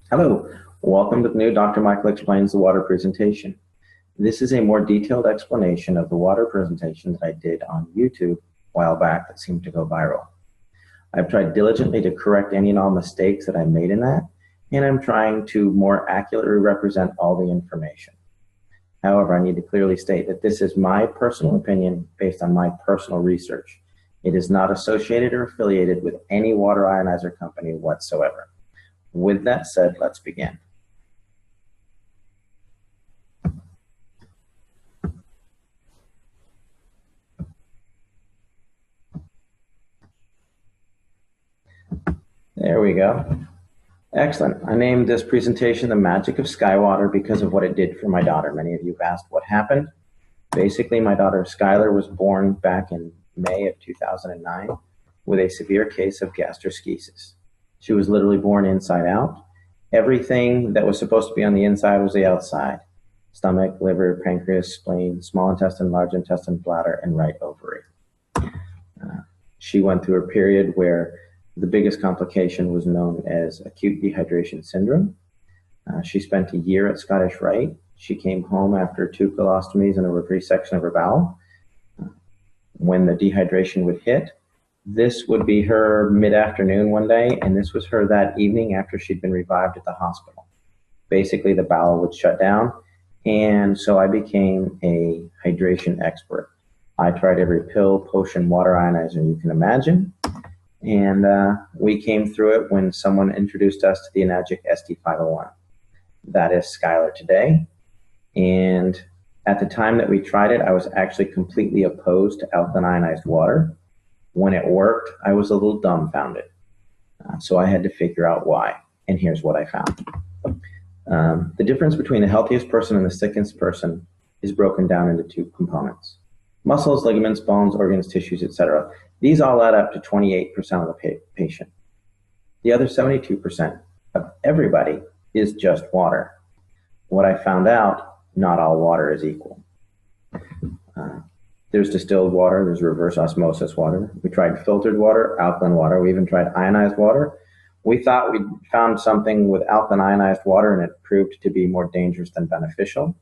Hello, welcome to the new Dr. Michael Explains the Water presentation. This is a more detailed explanation of the water presentation that I did on YouTube a while back that seemed to go viral. I've tried diligently to correct any and all mistakes that I made in that, and I'm trying to more accurately represent all the information. However, I need to clearly state that this is my personal opinion based on my personal research. It is not associated or affiliated with any water ionizer company whatsoever. With that said, let's begin. There we go. Excellent. I named this presentation The Magic of Skywater because of what it did for my daughter. Many of you have asked what happened. Basically, my daughter Skylar was born back in May of 2009 with a severe case of gastroschisis. She was literally born inside out. Everything that was supposed to be on the inside was the outside. Stomach, liver, pancreas, spleen, small intestine, large intestine, bladder, and right ovary. She went through a period where the biggest complication was known as acute dehydration syndrome. She spent a year at Scottish Rite. She came home after 2 colostomies and a resection of her bowel. When the dehydration would hit, this would be her mid-afternoon one day, and this was her that evening after she'd been revived at the hospital. Basically, the bowel would shut down, and so I became a hydration expert. I tried every pill, potion, water ionizer you can imagine, and we came through it when someone introduced us to the Enagic ST501. That is Skylar today, and at the time that we tried it, I was actually completely opposed to alkaline ionized water. When it worked, I was a little dumbfounded. So I had to figure out why, and here's what I found. The difference between the healthiest person and the sickest person is broken down into 2 components. Muscles, ligaments, bones, organs, tissues, etc. These all add up to 28% of the patient. The other 72% of everybody is just water. What I found out, not all water is equal. There's distilled water, there's reverse osmosis water. We tried filtered water, alkaline water, we even tried ionized water. We thought we'd found something with alkaline ionized water and it proved to be more dangerous than beneficial.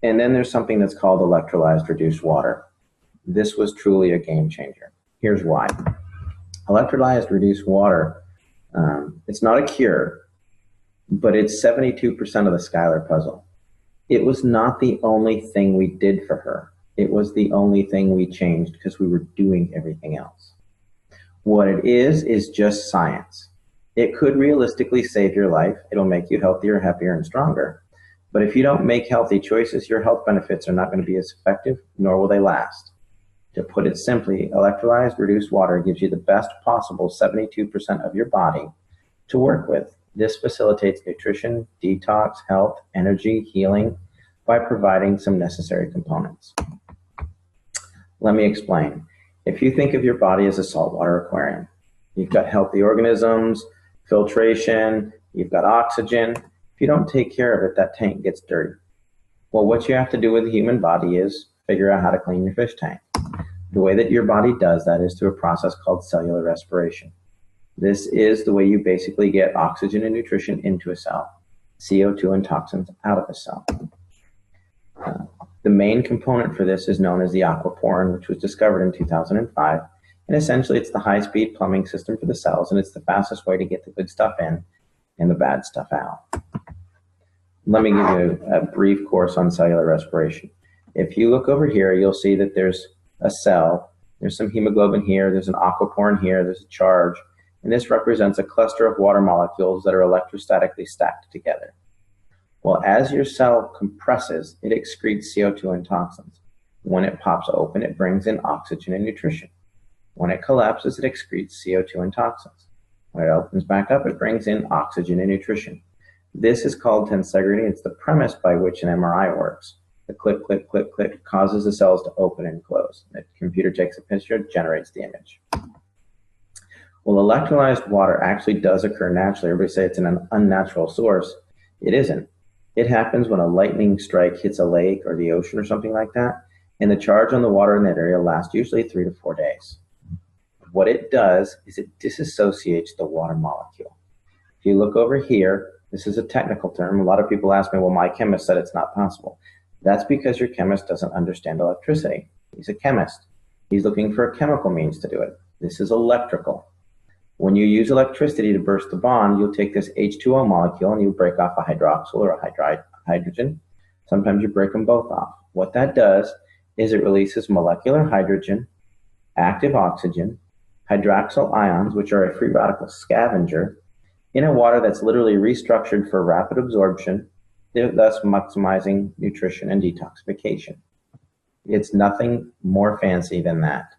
And then there's something that's called electrolyzed reduced water. This was truly a game changer. Here's why. Electrolyzed reduced water, it's not a cure, but it's 72% of the Skylar puzzle. It was not the only thing we did for her. It was the only thing we changed because we were doing everything else. What it is just science. It could realistically save your life. It'll make you healthier, happier, and stronger. But if you don't make healthy choices, your health benefits are not going to be as effective, nor will they last. To put it simply, electrolyzed reduced water gives you the best possible 72% of your body to work with. This facilitates nutrition, detox, health, energy, healing by providing some necessary components. Let me explain. If you think of your body as a saltwater aquarium, you've got healthy organisms, filtration, you've got oxygen. If you don't take care of it, that tank gets dirty. Well, what you have to do with the human body is figure out how to clean your fish tank. The way that your body does that is through a process called cellular respiration. This is the way you basically get oxygen and nutrition into a cell, CO2 and toxins out of a cell. The main component for this is known as the aquaporin, which was discovered in 2005. And essentially, it's the high-speed plumbing system for the cells, and it's the fastest way to get the good stuff in and the bad stuff out. Let me give you a brief course on cellular respiration. If you look over here, you'll see that there's a cell. There's some hemoglobin here. There's an aquaporin here. There's a charge. And this represents a cluster of water molecules that are electrostatically stacked together. Well, as your cell compresses, it excretes CO2 and toxins. When it pops open, it brings in oxygen and nutrition. When it collapses, it excretes CO2 and toxins. When it opens back up, it brings in oxygen and nutrition. This is called tensegrity. It's the premise by which an MRI works. The click, click, click, click causes the cells to open and close. The computer takes a picture, generates the image. Well, electrolyzed water actually does occur naturally. Everybody say it's an unnatural source. It isn't. It happens when a lightning strike hits a lake or the ocean or something like that, and the charge on the water in that area lasts usually 3 to 4 days. What it does is it disassociates the water molecule. If you look over here, This is a technical term. A lot of people ask me, well, my chemist said it's not possible. That's because your chemist doesn't understand electricity. He's a chemist. He's looking for a chemical means to do it. This is electrical. When you use electricity to burst the bond, you'll take this H2O molecule and you break off a hydroxyl or a hydrogen. Sometimes you break them both off. What that does is it releases molecular hydrogen, active oxygen, hydroxyl ions, which are a free radical scavenger, in a water that's literally restructured for rapid absorption, thus maximizing nutrition and detoxification. It's nothing more fancy than that.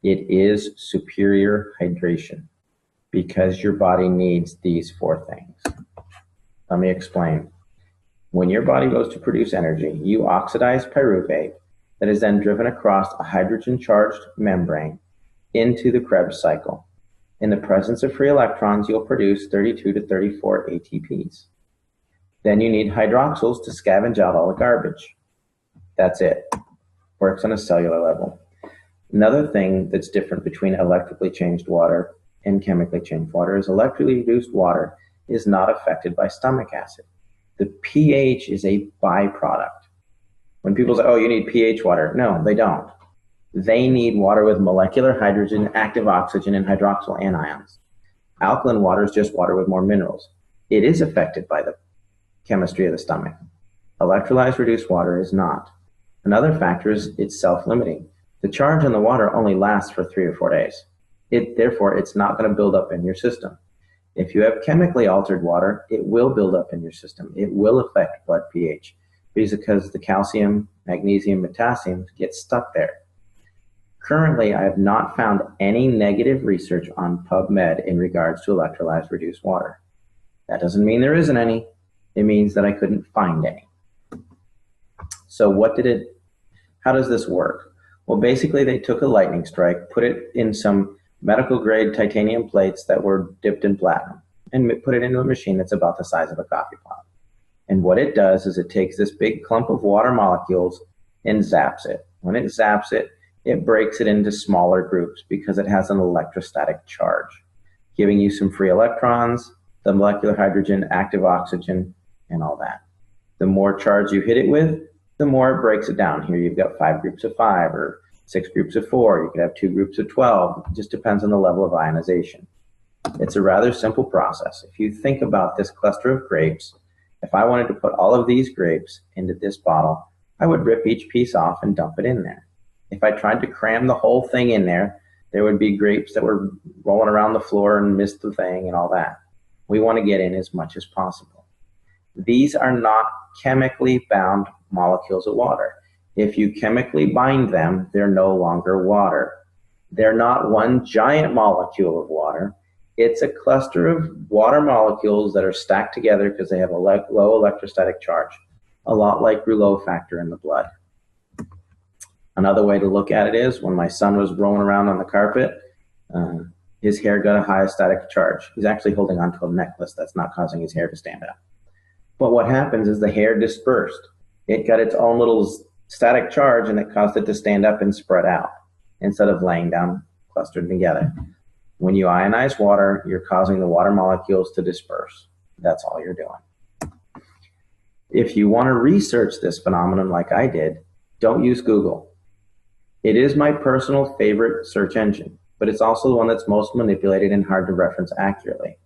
It is superior hydration because your body needs these 4 things. Let me explain. When your body goes to produce energy, you oxidize pyruvate that is then driven across a hydrogen-charged membrane into the Krebs cycle. In the presence of free electrons, you'll produce 32 to 34 ATPs. Then you need hydroxyls to scavenge out all the garbage. That's it. Works on a cellular level. Another thing that's different between electrically changed water and chemically changed water is electrically reduced water is not affected by stomach acid. The pH is a byproduct. When people say, oh, you need pH water, no, they don't. They need water with molecular hydrogen, active oxygen, and hydroxyl anions. Alkaline water is just water with more minerals. It is affected by the chemistry of the stomach. Electrolyzed reduced water is not. Another factor is it's self-limiting. The charge on the water only lasts for 3 or 4 days. Therefore, it's not going to build up in your system. If you have chemically altered water, it will build up in your system. It will affect blood pH because the calcium, magnesium, potassium get stuck there. Currently, I have not found any negative research on PubMed in regards to electrolyzed reduced water. That doesn't mean there isn't any. It means that I couldn't find any. So how does this work? Well, basically they took a lightning strike, put it in some medical grade titanium plates that were dipped in platinum and put it into a machine that's about the size of a coffee pot. And what it does is it takes this big clump of water molecules and zaps it. When it zaps it, it breaks it into smaller groups because it has an electrostatic charge, giving you some free electrons, the molecular hydrogen, active oxygen, and all that. The more charge you hit it with, the more it breaks it down. Here you've got 5 groups of 5 or 6 groups of 4. You could have 2 groups of 12. It just depends on the level of ionization. It's a rather simple process. If you think about this cluster of grapes, if I wanted to put all of these grapes into this bottle, I would rip each piece off and dump it in there. If I tried to cram the whole thing in there, there would be grapes that were rolling around the floor and missed the thing and all that. We want to get in as much as possible. These are not chemically bound molecules of water. If you chemically bind them, they're no longer water. They're not one giant molecule of water. It's a cluster of water molecules that are stacked together because they have a low electrostatic charge, a lot like Rouleau factor in the blood. Another way to look at it is when my son was rolling around on the carpet, his hair got a high static charge. He's actually holding onto a necklace that's not causing his hair to stand up. But what happens is the hair dispersed. It got its own little static charge and it caused it to stand up and spread out instead of laying down clustered together. When you ionize water, you're causing the water molecules to disperse. That's all you're doing. If you want to research this phenomenon like I did, don't use Google. It is my personal favorite search engine, but it's also the one that's most manipulated and hard to reference accurately.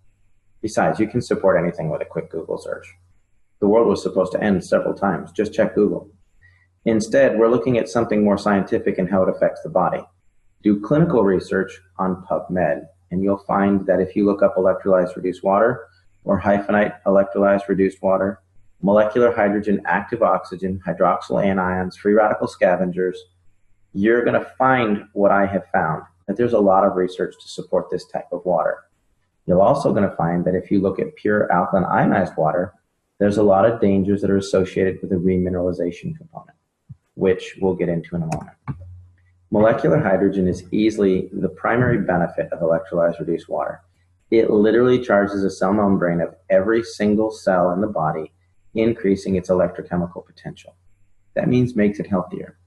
Besides, you can support anything with a quick Google search. The world was supposed to end several times. Just check Google. Instead, we're looking at something more scientific and how it affects the body. Do clinical research on PubMed, and you'll find that if you look up electrolyzed reduced water or hyphenate electrolyzed reduced water, molecular hydrogen, active oxygen, hydroxyl anions, free radical scavengers, you're going to find what I have found, that there's a lot of research to support this type of water. You're also going to find that if you look at pure alkaline ionized water, there's a lot of dangers that are associated with the remineralization component, which we'll get into in a moment. Molecular hydrogen is easily the primary benefit of electrolyzed reduced water. It literally charges the cell membrane of every single cell in the body, increasing its electrochemical potential. That means makes it healthier,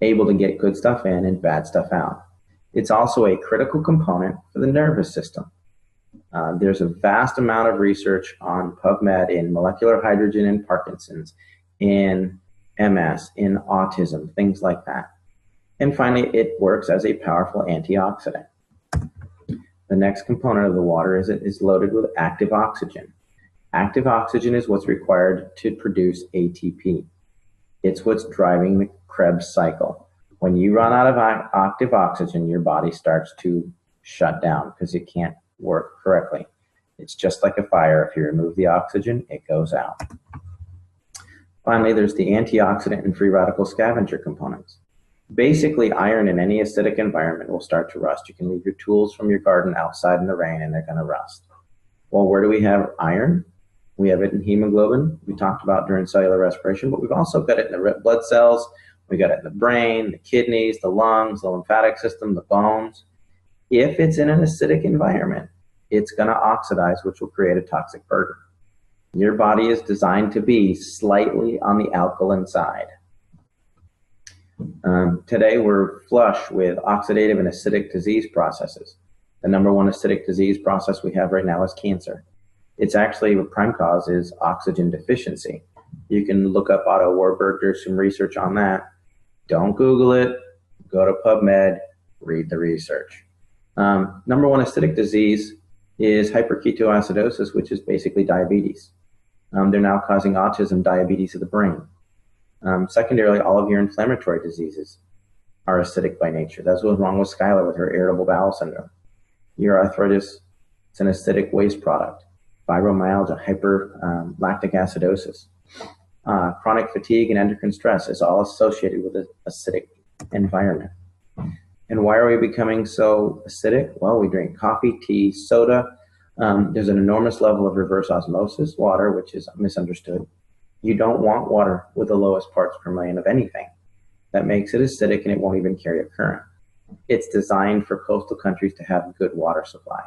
able to get good stuff in and bad stuff out. It's also a critical component for the nervous system. There's a vast amount of research on PubMed in molecular hydrogen in Parkinson's, in MS, in autism, things like that. And finally, it works as a powerful antioxidant. The next component of the water is it is loaded with active oxygen. Active oxygen is what's required to produce ATP. It's what's driving the Krebs cycle. When you run out of active oxygen, your body starts to shut down because it can't work correctly. It's just like a fire. If you remove the oxygen, it goes out. Finally, there's the antioxidant and free radical scavenger components. Basically, iron in any acidic environment will start to rust. You can leave your tools from your garden outside in the rain and they're going to rust. Well, where do we have iron? We have it in hemoglobin, we talked about during cellular respiration, but we've also got it in the red blood cells. We got it in the brain, the kidneys, the lungs, the lymphatic system, the bones. If it's in an acidic environment, it's going to oxidize, which will create a toxic burden. Your body is designed to be slightly on the alkaline side. Today, we're flush with oxidative and acidic disease processes. The number one acidic disease process we have right now is cancer. It's actually, the prime cause is oxygen deficiency. You can look up Otto Warburg, there's some research on that. Don't Google it, go to PubMed, read the research. Number one acidic disease is hyperketoacidosis, which is basically diabetes. They're now causing autism, diabetes of the brain. Secondarily, all of your inflammatory diseases are acidic by nature. That's what's wrong with Skylar with her irritable bowel syndrome. Your arthritis, it's an acidic waste product. Fibromyalgia, hyperlactic acidosis. Chronic fatigue and endocrine stress is all associated with an acidic environment. And why are we becoming so acidic? Well, we drink coffee, tea, soda. There's an enormous level of reverse osmosis, water, which is misunderstood. You don't want water with the lowest parts per million of anything. That makes it acidic and it won't even carry a current. It's designed for coastal countries to have good water supply.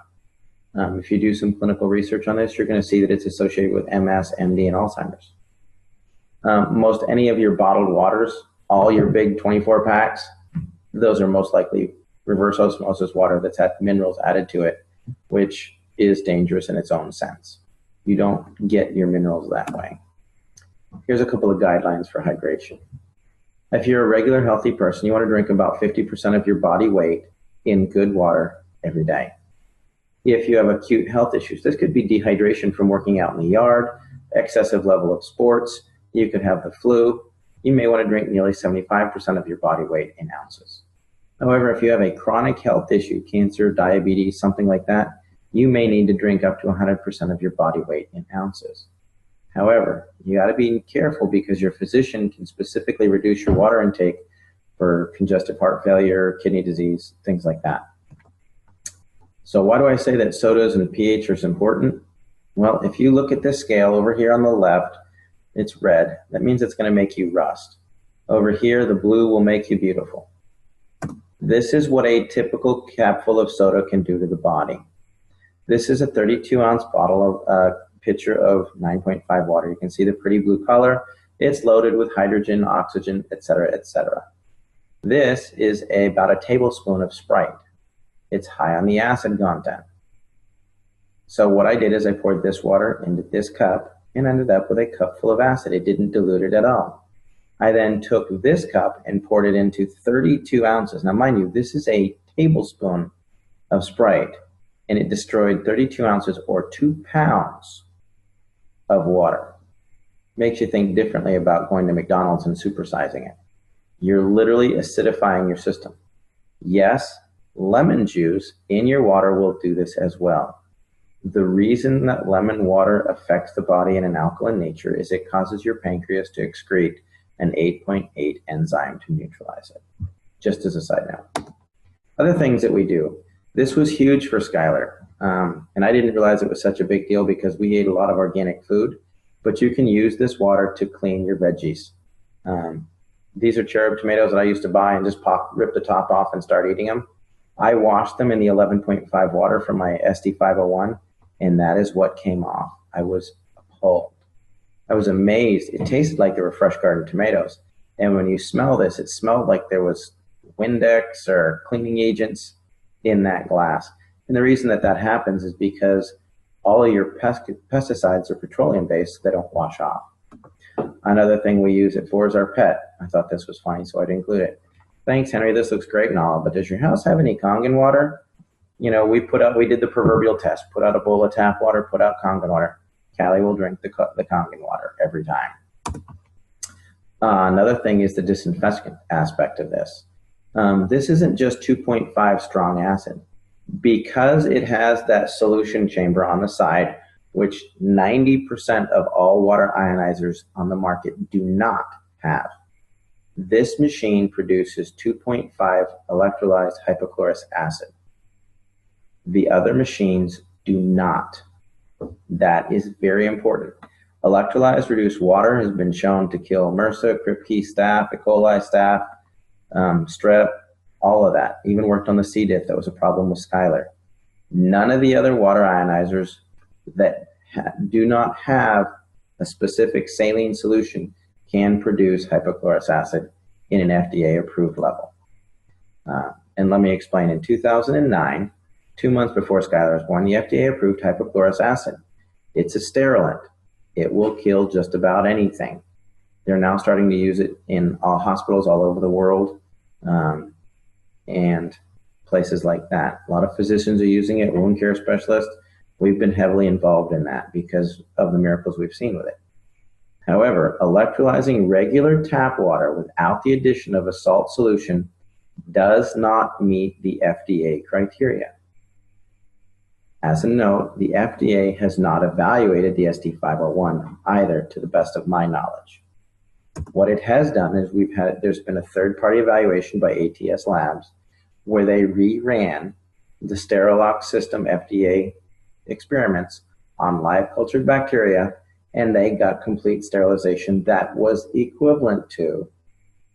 If you do some clinical research on this, you're going to see that it's associated with MS, MD, and Alzheimer's. Most any of your bottled waters, all your big 24 packs, those are most likely reverse osmosis water that's had minerals added to it, which is dangerous in its own sense. You don't get your minerals that way. Here's a couple of guidelines for hydration. If you're a regular healthy person, you want to drink about 50% of your body weight in good water every day. If you have acute health issues, this could be dehydration from working out in the yard, excessive level of sports, you could have the flu. You may want to drink nearly 75% of your body weight in ounces. However, if you have a chronic health issue, cancer, diabetes, something like that, you may need to drink up to 100% of your body weight in ounces. However, you got to be careful because your physician can specifically reduce your water intake for congestive heart failure, kidney disease, things like that. So why do I say that sodas and pH are important? Well, if you look at this scale over here on the left, it's red. That means it's going to make you rust. Over here, the blue will make you beautiful. This is what a typical capful of soda can do to the body. This is a 32-ounce bottle of pitcher of 9.5 water. You can see the pretty blue color. It's loaded with hydrogen, oxygen, etc., etc. This is about a tablespoon of Sprite. It's high on the acid content. So what I did is I poured this water into this cup and ended up with a cup full of acid. It didn't dilute it at all. I then took this cup and poured it into 32 ounces. Now, mind you, this is a tablespoon of Sprite, and it destroyed 32 ounces or 2 pounds of water. Makes you think differently about going to McDonald's and supersizing it. You're literally acidifying your system. Yes, lemon juice in your water will do this as well. The reason that lemon water affects the body in an alkaline nature is it causes your pancreas to excrete an 8.8 enzyme to neutralize it. Just as a side note. Other things that we do. This was huge for Skylar. And I didn't realize it was such a big deal because we ate a lot of organic food, but you can use this water to clean your veggies. These are cherub tomatoes that I used to buy and just rip the top off and start eating them. I washed them in the 11.5 water from my SD501, and that is what came off. I was appalled. I was amazed. It tasted like they were fresh garden tomatoes. And when you smell this, it smelled like there was Windex or cleaning agents in that glass. And the reason that that happens is because all of your pesticides are petroleum-based, so they don't wash off. Another thing we use it for is our pet. I thought this was funny, so I'd include it. Thanks, Henry. This looks great and all, but does your house have any Kangen water? You know, we did the proverbial test. Put out a bowl of tap water, put out Kangen water. Callie will drink the Kangen water every time. Another thing is the disinfectant aspect of this. This isn't just 2.5 strong acid. Because it has that solution chamber on the side, which 90% of all water ionizers on the market do not have. This machine produces 2.5 electrolyzed hypochlorous acid. The other machines do not. That is very important. Electrolyzed reduced water has been shown to kill MRSA, Kripke staph, E. coli staph, strep, all of that. Even worked on the C. diff. That was a problem with Skylar. None of the other water ionizers that do not have a specific saline solution can produce hypochlorous acid in an FDA-approved level. And let me explain. In 2009, 2 months before Skylar was born, the FDA approved hypochlorous acid. It's a sterilant. It will kill just about anything. They're now starting to use it in all hospitals all over the world. And places like that. A lot of physicians are using it, wound care specialists. We've been heavily involved in that because of the miracles we've seen with it. However, electrolyzing regular tap water without the addition of a salt solution does not meet the FDA criteria. As a note, the FDA has not evaluated the SD501 either, to the best of my knowledge. What it has done is there's been a third-party evaluation by ATS Labs where they reran the Sterilox system FDA experiments on live cultured bacteria, and they got complete sterilization that was equivalent to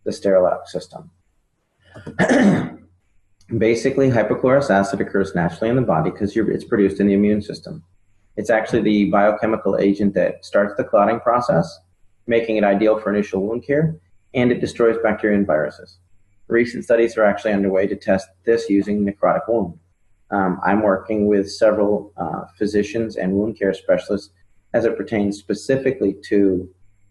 the Sterilox system. Basically, hypochlorous acid occurs naturally in the body because it's produced in the immune system. It's actually the biochemical agent that starts the clotting process, making it ideal for initial wound care, and it destroys bacteria and viruses. Recent studies are actually underway to test this using necrotic wound. I'm working with several physicians and wound care specialists as it pertains specifically to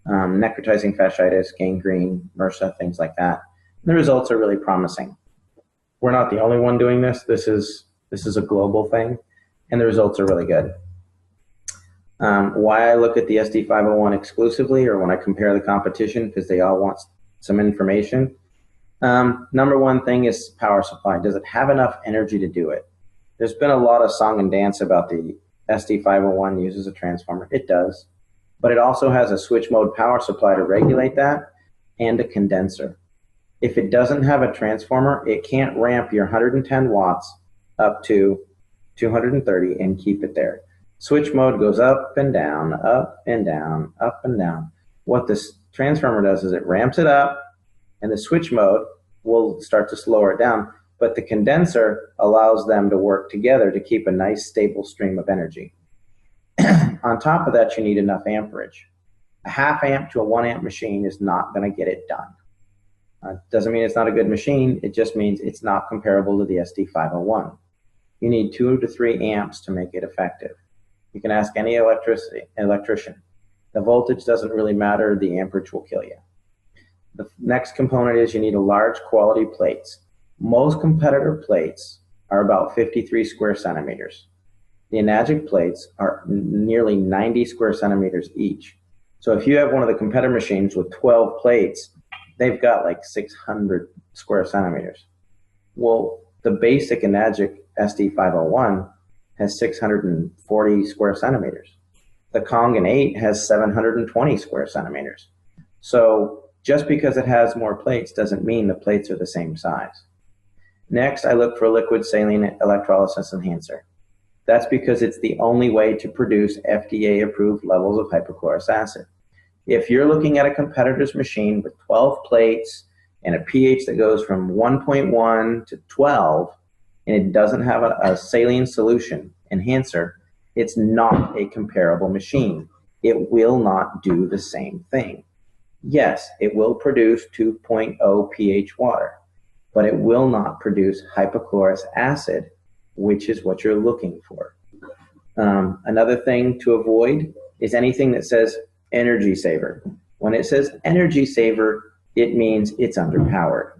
necrotizing fasciitis, gangrene, MRSA, things like that. And the results are really promising. We're not the only one doing this. This is a global thing, and the results are really good. Why I look at the SD501 exclusively, or when I compare the competition, because they all want some information. Number one thing is power supply. Does it have enough energy to do it? There's been a lot of song and dance about the SD501 uses a transformer. It does, but it also has a switch mode power supply to regulate that and a condenser. If it doesn't have a transformer, it can't ramp your 110 watts up to 230 and keep it there. Switch mode goes up and down, up and down, up and down. What this transformer does is it ramps it up, and the switch mode will start to slow it down, but the condenser allows them to work together to keep a nice stable stream of energy. On top of that, you need enough amperage. A half amp to a 1 amp machine is not going to get it done. Doesn't mean it's not a good machine, it just means it's not comparable to the SD501. You need 2 to 3 amps to make it effective. You can ask any electrician. The voltage doesn't really matter, the amperage will kill you. The next component is you need a large quality plates. Most competitor plates are about 53 square centimeters. The Enagic plates are nearly 90 square centimeters each. So if you have one of the competitor machines with 12 plates, they've got like 600 square centimeters. Well, the basic Enagic SD501 has 640 square centimeters. The Kangen 8 has 720 square centimeters. So just because it has more plates doesn't mean the plates are the same size. Next, I look for a liquid saline electrolysis enhancer. That's because it's the only way to produce FDA-approved levels of hypochlorous acid. If you're looking at a competitor's machine with 12 plates and a pH that goes from 1.1 to 12, and it doesn't have a saline solution enhancer, it's not a comparable machine. It will not do the same thing. Yes, it will produce 2.0 pH water, but it will not produce hypochlorous acid which is what you're looking for. Another thing to avoid is anything that says energy saver. When it says energy saver, it means it's underpowered.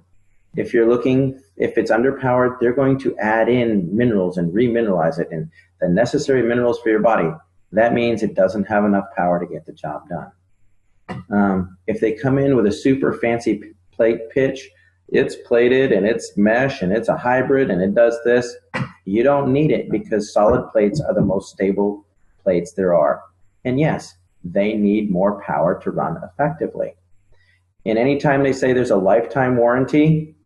If it's underpowered, they're going to add in minerals and remineralize it and the necessary minerals for your body. That means it doesn't have enough power to get the job done. If they come in with a super fancy plate pitch, it's plated and it's mesh and it's a hybrid and it does this, you don't need it because solid plates are the most stable plates there are. And yes, they need more power to run effectively. And anytime they say there's a lifetime warranty,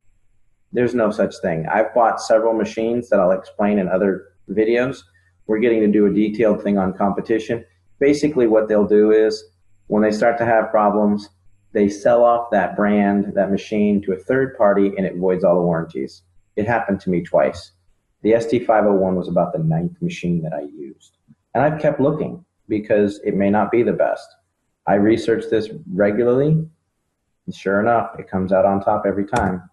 there's no such thing. I've bought several machines that I'll explain in other videos. We're getting to do a detailed thing on competition. Basically what they'll do is when they start to have problems, they sell off that brand, that machine to a third party and it voids all the warranties. It happened to me twice. The ST501 was about the 9th machine that I used. And I've kept looking because it may not be the best. I research this regularly, and sure enough, it comes out on top every time.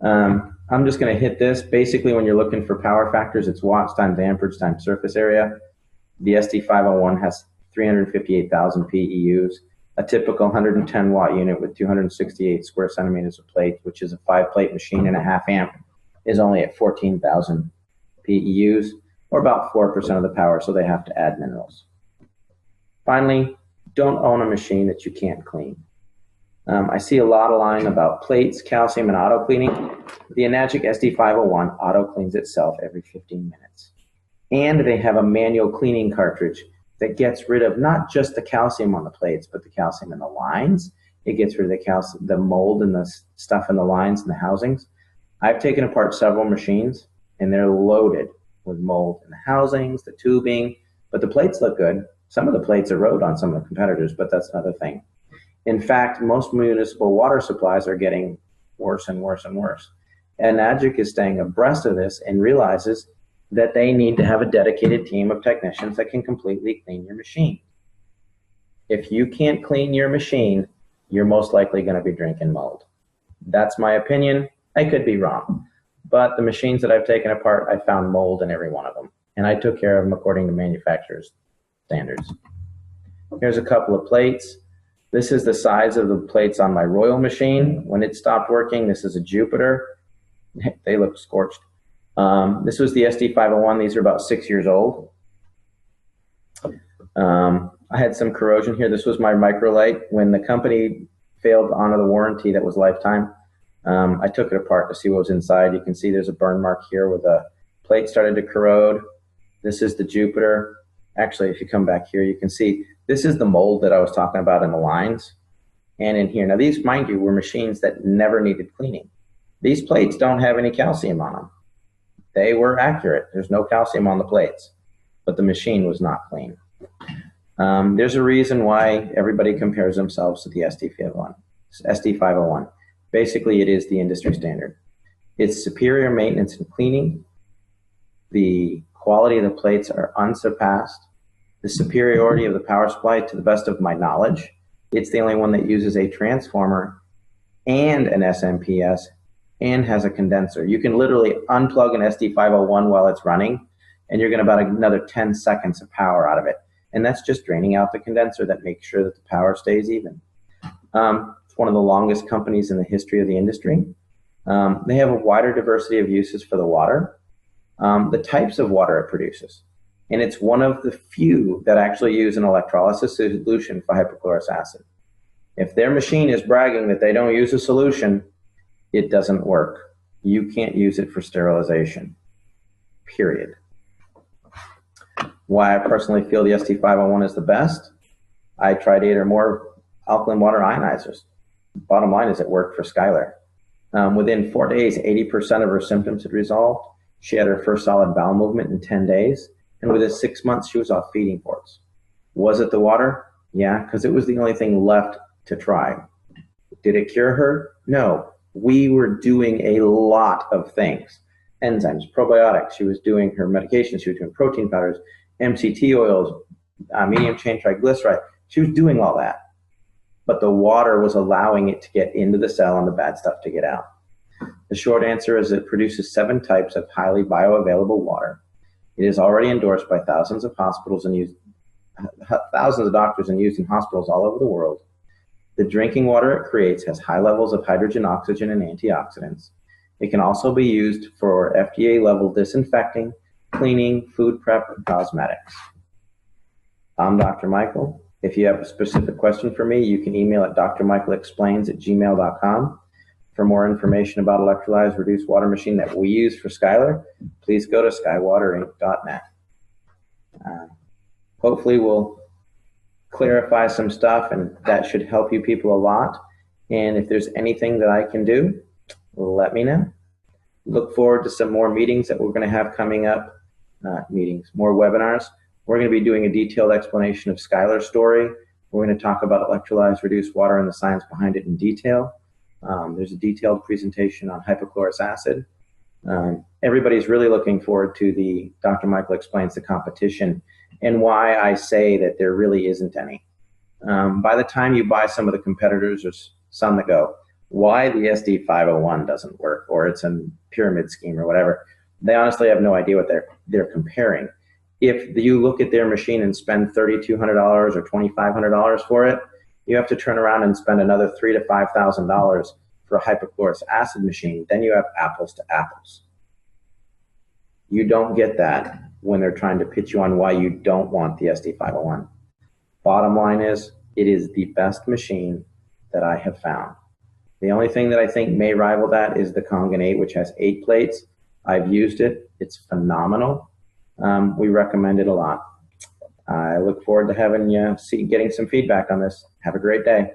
I'm just going to hit this. Basically, when you're looking for power factors, it's watts times amperage times surface area. The ST501 has 358,000 PEUs. A typical 110 watt unit with 268 square centimeters of plate, which is a 5-plate machine and a half amp, is only at 14,000 PEUs, or about 4% of the power, so they have to add minerals. Finally, don't own a machine that you can't clean. I see a lot of line about plates, calcium, and auto cleaning. The Enagic SD501 auto cleans itself every 15 minutes. And they have a manual cleaning cartridge that gets rid of not just the calcium on the plates, but the calcium in the lines. It gets rid of the calcium, the mold and the stuff in the lines and the housings. I've taken apart several machines and they're loaded with mold in the housings, the tubing, but the plates look good. Some of the plates erode on some of the competitors, but that's another thing. In fact, most municipal water supplies are getting worse and worse and worse. And Enagic is staying abreast of this and realizes that they need to have a dedicated team of technicians that can completely clean your machine. If you can't clean your machine, you're most likely going to be drinking mold. That's my opinion. I could be wrong. But the machines that I've taken apart, I found mold in every one of them. And I took care of them according to manufacturer's standards. Here's a couple of plates. This is the size of the plates on my Royal machine. When it stopped working, this is a Jupiter. They look scorched. This was the SD501. These are about 6 years old. I had some corrosion here. This was my microlite. When the company failed to honor the warranty that was lifetime, I took it apart to see what was inside. You can see there's a burn mark here where the plate started to corrode. This is the Jupiter. Actually, if you come back here, you can see this is the mold that I was talking about in the lines and in here. Now these, mind you, were machines that never needed cleaning. These plates don't have any calcium on them. They were accurate. There's no calcium on the plates, but the machine was not clean. There's a reason why everybody compares themselves to the SD501. Basically, it is the industry standard. It's superior maintenance and cleaning. The quality of the plates are unsurpassed. The superiority of the power supply, to the best of my knowledge, it's the only one that uses a transformer and an SMPS and has a condenser. You can literally unplug an SD501 while it's running, and you're going to about another 10 seconds of power out of it. And that's just draining out the condenser that makes sure that the power stays even. It's one of the longest companies in the history of the industry. They have a wider diversity of uses for the water, the types of water it produces. And it's one of the few that actually use an electrolysis solution for hypochlorous acid. If their machine is bragging that they don't use a solution, it doesn't work. You can't use it for sterilization, period. Why I personally feel the ST501 is the best, I tried 8 or more alkaline water ionizers. Bottom line is it worked for Skylar. Within 4 days, 80% of her symptoms had resolved. She had her first solid bowel movement in 10 days. And within 6 months, she was off feeding ports. Was it the water? Yeah, because it was the only thing left to try. Did it cure her? No. We were doing a lot of things. Enzymes, probiotics. She was doing her medications. She was doing protein powders, MCT oils, medium chain triglyceride. She was doing all that. But the water was allowing it to get into the cell and the bad stuff to get out. The short answer is it produces 7 types of highly bioavailable water. It is already endorsed by thousands of hospitals and used thousands of doctors and used in hospitals all over the world. The drinking water it creates has high levels of hydrogen, oxygen, and antioxidants. It can also be used for FDA-level disinfecting, cleaning, food prep, and cosmetics. I'm Dr. Michael. If you have a specific question for me, you can email at drmichaelexplains@gmail.com. For more information about electrolyzed reduced water machine that we use for Skylar, please go to skywaterinc.net. Hopefully we'll clarify some stuff, and that should help you people a lot. And if there's anything that I can do, let me know. Look forward to some more meetings that we're going to have coming up, more webinars. We're going to be doing a detailed explanation of Skylar's story. We're going to talk about electrolyzed reduced water and the science behind it in detail. There's a detailed presentation on hypochlorous acid. Everybody's really looking forward to the Dr. Michael Explains the competition and why I say that there really isn't any. By the time you buy some of the competitors, there's some that go, why the SD501 doesn't work, or it's a pyramid scheme or whatever. They honestly have no idea what they're comparing. If you look at their machine and spend $3,200 or $2,500 for it, you have to turn around and spend another $3,000 to $5,000 for a hypochlorous acid machine. Then you have apples to apples. You don't get that when they're trying to pitch you on why you don't want the SD501. Bottom line is, it is the best machine that I have found. The only thing that I think may rival that is the Kangen 8, which has 8 plates. I've used it. It's phenomenal. We recommend it a lot. I look forward to having you getting some feedback on this. Have a great day.